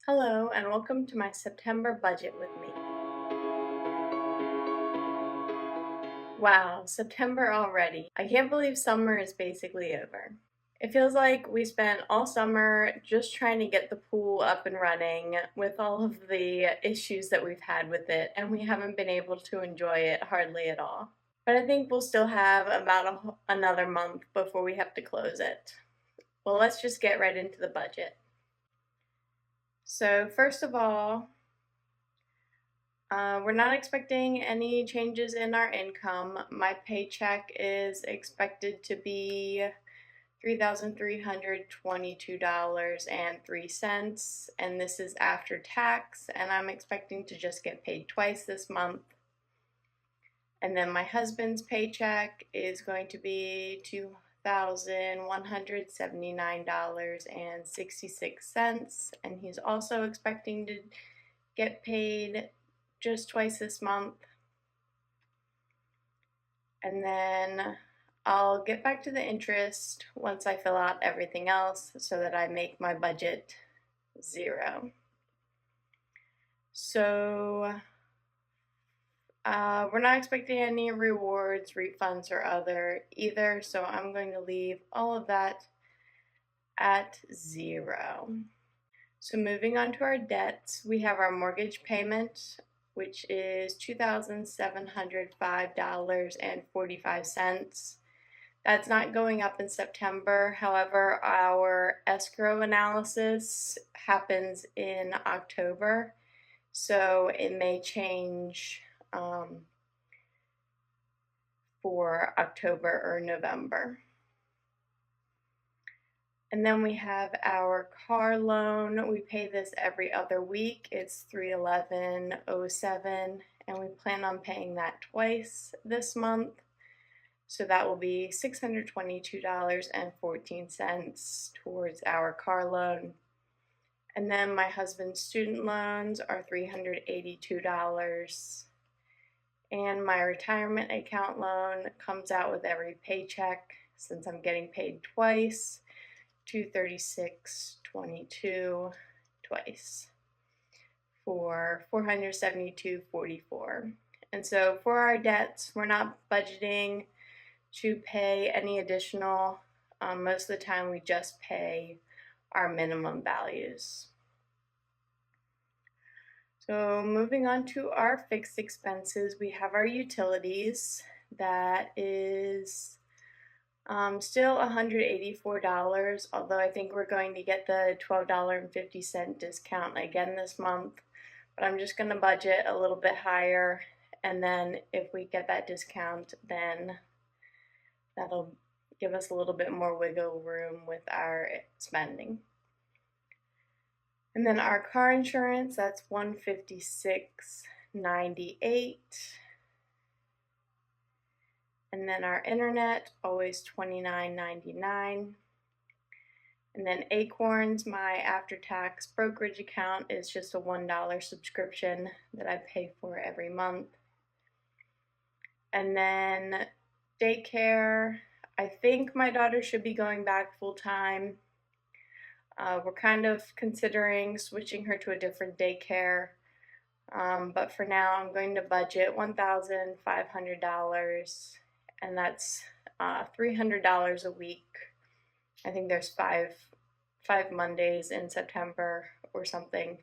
Hello, and welcome to my September budget with me. Wow, September already. I can't believe summer is basically over. It feels like we spent all summer just trying to get the pool up and running with all of the issues that we've had with it, and we haven't been able to enjoy it hardly at all. But I think we'll still have about another month before we have to close it. Well, let's just get right into the budget. So, first of all, we're not expecting any changes in our income. My paycheck is expected to be $3,322.03, and this is after tax, and I'm expecting to just get paid twice this month. And then my husband's paycheck is going to be $2,179.66, and he's also expecting to get paid just twice this month. And then I'll get back to the interest once I fill out everything else so that I make my budget zero. So we're not expecting any rewards, refunds, or other either, so I'm going to leave all of that at zero. So moving on to our debts, we have our mortgage payment, which is $2,705.45. That's not going up in September. However, our escrow analysis happens in October, so it may change for October or November. And then we have our car loan. We pay this every other week. It's $311.07, and we plan on paying that twice this month. So that will be $622.14 towards our car loan. And then my husband's student loans are $382. And my retirement account loan comes out with every paycheck since I'm getting paid twice. $236.22 twice for $472.44. And so for our debts, we're not budgeting to pay any additional. Most of the time we just pay our minimum values. So moving on to our fixed expenses, we have our utilities. That is still $184, although I think we're going to get the $12.50 discount again this month. But I'm just going to budget a little bit higher, and then if we get that discount, then that'll give us a little bit more wiggle room with our spending. And then our car insurance, that's $156.98. And then our internet, always $29.99. And then Acorns, my after-tax brokerage account, is just a $1 subscription that I pay for every month. And then daycare, I think my daughter should be going back full-time. We're kind of considering switching her to a different daycare. But for now, I'm going to budget $1,500, and that's $300 a week. I think there's five Mondays in September or something.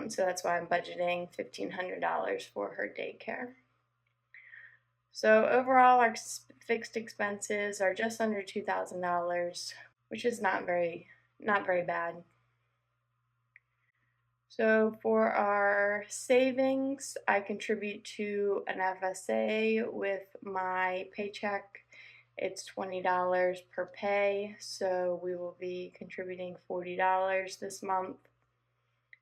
So that's why I'm budgeting $1,500 for her daycare. So overall, our fixed expenses are just under $2,000, which is not very bad. So for our savings, I contribute to an FSA with my paycheck. It's $20 per pay, so we will be contributing $40 this month.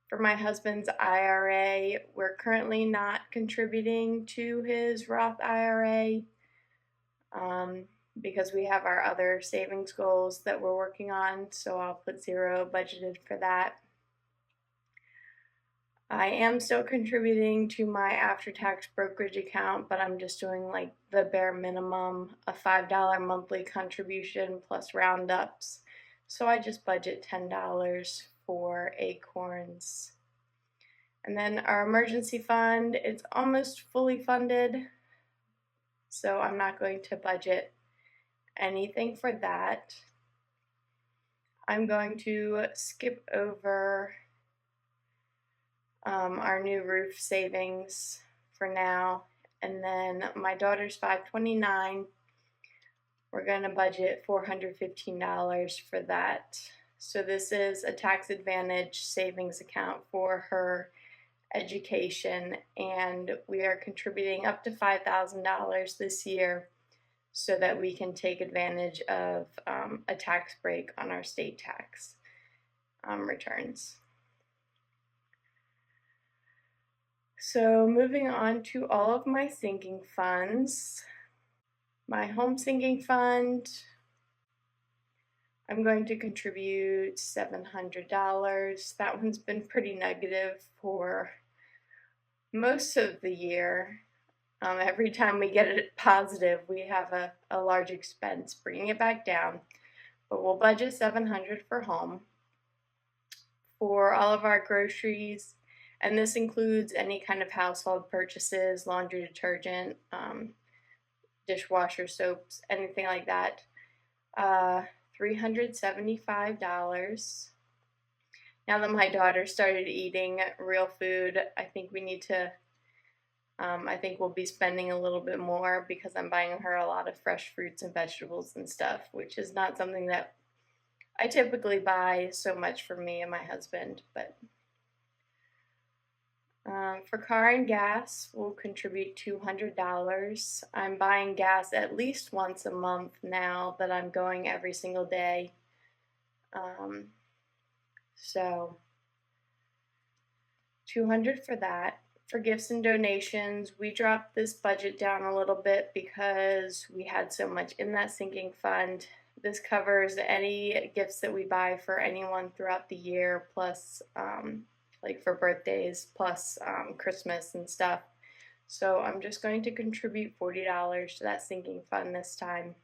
For my husband's IRA, we're currently not contributing to his Roth IRA because we have our other savings goals that we're working on, so I'll put zero budgeted for that. I am still contributing to my after-tax brokerage account, but I'm just doing like the bare minimum, a $5 monthly contribution plus roundups. So I just budget $10 for acorns. And then our emergency fund, it's almost fully funded, so I'm not going to budget anything for that. I'm going to skip over our new roof savings for now. And then my daughter's 529, we're going to budget $415 for that. So this is a tax advantage savings account for her education, and we are contributing up to $5,000 this year so that we can take advantage of a tax break on our state tax returns. So moving on to all of my sinking funds. My home sinking fund, I'm going to contribute $700. That one's been pretty negative for most of the year. Every time we get it positive, we have a large expense, bringing it back down. But we'll budget $700 for home. For all of our groceries, and this includes any kind of household purchases, laundry detergent, dishwasher soaps, anything like that, $375. Now that my daughter started eating real food, I think we need to, I think we'll be spending a little bit more because I'm buying her a lot of fresh fruits and vegetables and stuff, which is not something that I typically buy so much for me and my husband. But for car and gas, we'll contribute $200. I'm buying gas at least once a month now that I'm going every single day. So $200 for that. For gifts and donations, we dropped this budget down a little bit because we had so much in that sinking fund. This covers any gifts that we buy for anyone throughout the year, plus like for birthdays, plus Christmas and stuff. So I'm just going to contribute $40 to that sinking fund this time.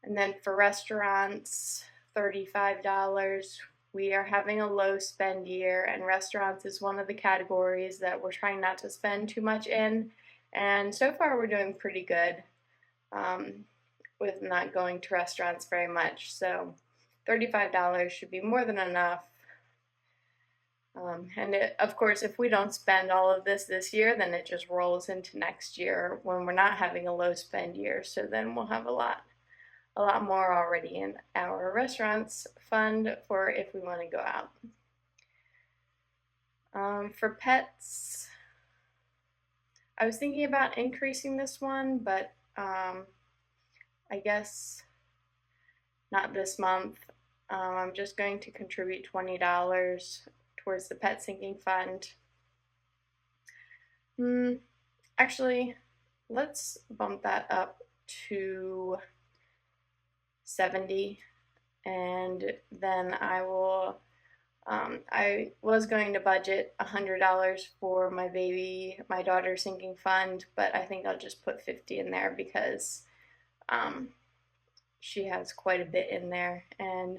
And then for restaurants, $35. We are having a low spend year, and restaurants is one of the categories that we're trying not to spend too much in. And so far we're doing pretty good with not going to restaurants very much. So $35 should be more than enough. Of course, if we don't spend all of this year, then it just rolls into next year when we're not having a low spend year. So then we'll have a lot more already in our restaurants fund for if we want to go out. For pets, I was thinking about increasing this one, but I guess not this month. I'm just going to contribute $20 towards the pet sinking fund. Actually, let's bump that up to 70, and then I will I was going to budget $100 for my daughter's sinking fund, but I think I'll just put 50 in there because she has quite a bit in there, and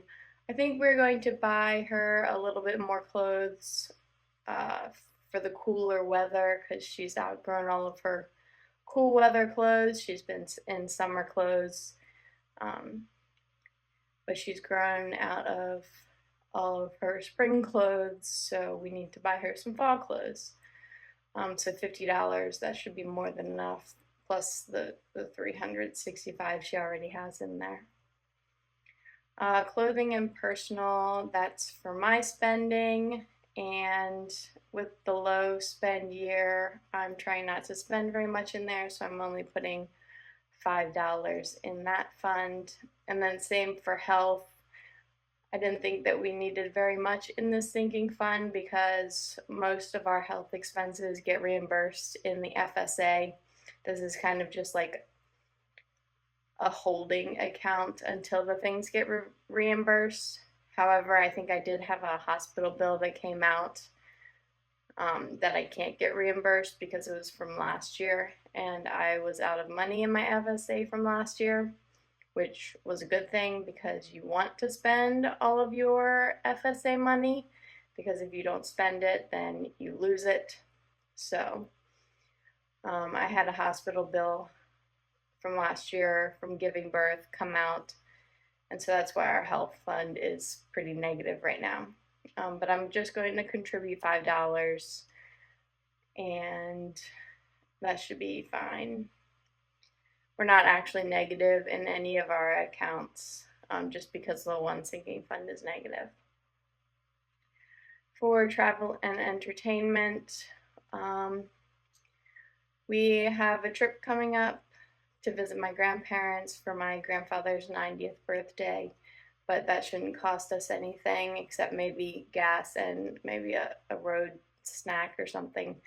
I think we're going to buy her a little bit more clothes for the cooler weather because she's outgrown all of her cool weather clothes. She's been in summer clothes, but she's grown out of all of her spring clothes, so we need to buy her some fall clothes. So $50, that should be more than enough, plus the $365 she already has in there. Clothing and personal, that's for my spending, and with the low spend year, I'm trying not to spend very much in there, so I'm only putting $5 in that fund. And then same for health. I didn't think that we needed very much in this sinking fund because most of our health expenses get reimbursed in the FSA. This is kind of just like a holding account until the things get reimbursed. However, I think I did have a hospital bill that came out that I can't get reimbursed because it was from last year, and I was out of money in my FSA from last year. which was a good thing because you want to spend all of your FSA money, because if you don't spend it, then you lose it. So I had a hospital bill from last year from giving birth come out, and so that's why our health fund is pretty negative right now. But I'm just going to contribute $5, and that should be fine. We're not actually negative in any of our accounts, just because the one sinking fund is negative. For travel and entertainment, we have a trip coming up to visit my grandparents for my grandfather's 90th birthday, but that shouldn't cost us anything except maybe gas and maybe a road snack or something.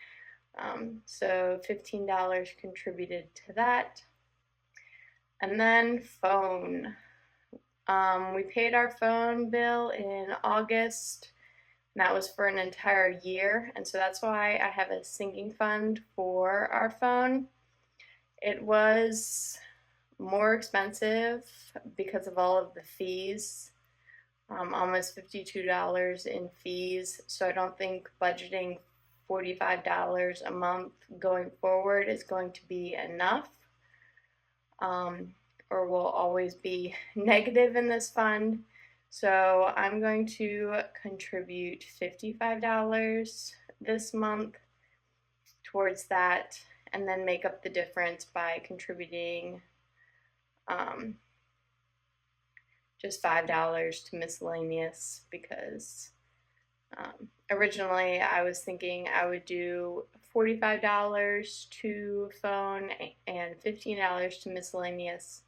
So $15 contributed to that. And then phone. We paid our phone bill in August, and that was for an entire year, and so that's why I have a sinking fund for our phone. It was more expensive because of all of the fees, almost $52 in fees, so I don't think budgeting $45 a month going forward is going to be enough, or will always be negative in this fund. So I'm going to contribute $55 this month towards that, and then make up the difference by contributing just $5 to miscellaneous, because originally I was thinking I would do $45 to phone and $15 to miscellaneous.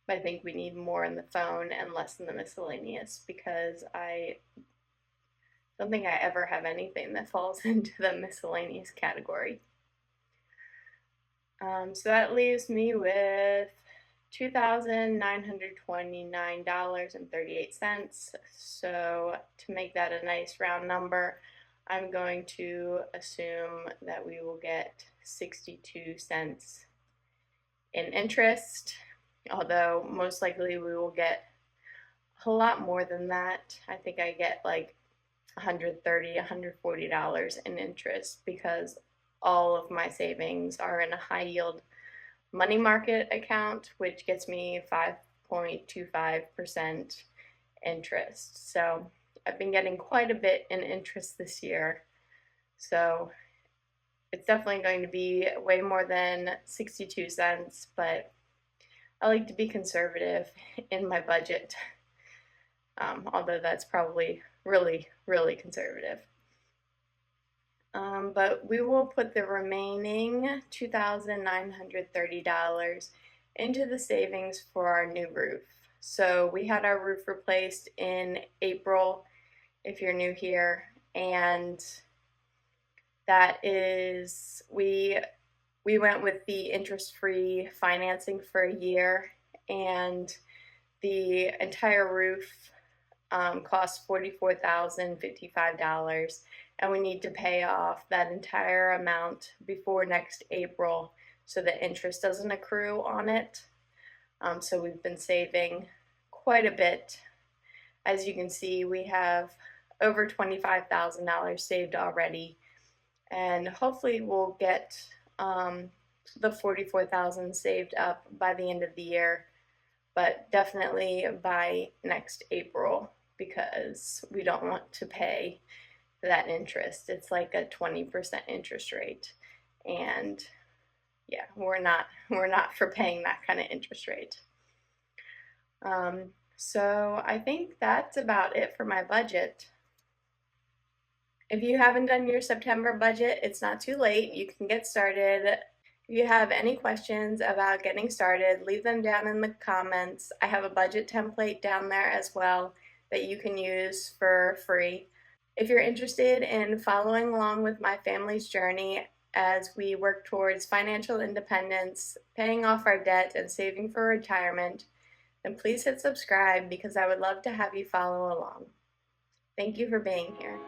But I think we need more in the phone and less in the miscellaneous, because I don't think I ever have anything that falls into the miscellaneous category. So that leaves me with $2,929.38. So to make that a nice round number, I'm going to assume that we will get 62 cents in interest, although most likely we will get a lot more than that. I think I get like $130, $140 in interest, because all of my savings are in a high yield money market account, which gets me 5.25% interest. So I've been getting quite a bit in interest this year. So it's definitely going to be way more than 62 cents, but I like to be conservative in my budget, although that's probably really, really conservative. But we will put the remaining $2,930 into the savings for our new roof. So we had our roof replaced in April, if you're new here, and that is, we went with the interest-free financing for a year, and the entire roof costs $44,055, and we need to pay off that entire amount before next April so that interest doesn't accrue on it. So we've been saving quite a bit. As you can see, we have over $25,000 saved already, and hopefully we'll get the $44,000 saved up by the end of the year, but definitely by next April, because we don't want to pay that interest. It's like a 20% interest rate, and yeah, we're not for paying that kind of interest rate. So I think that's about it for my budget. If you haven't done your September budget, it's not too late. You can get started. If you have any questions about getting started, leave them down in the comments. I have a budget template down there as well that you can use for free. If you're interested in following along with my family's journey as we work towards financial independence, paying off our debt, and saving for retirement, then please hit subscribe, because I would love to have you follow along. Thank you for being here.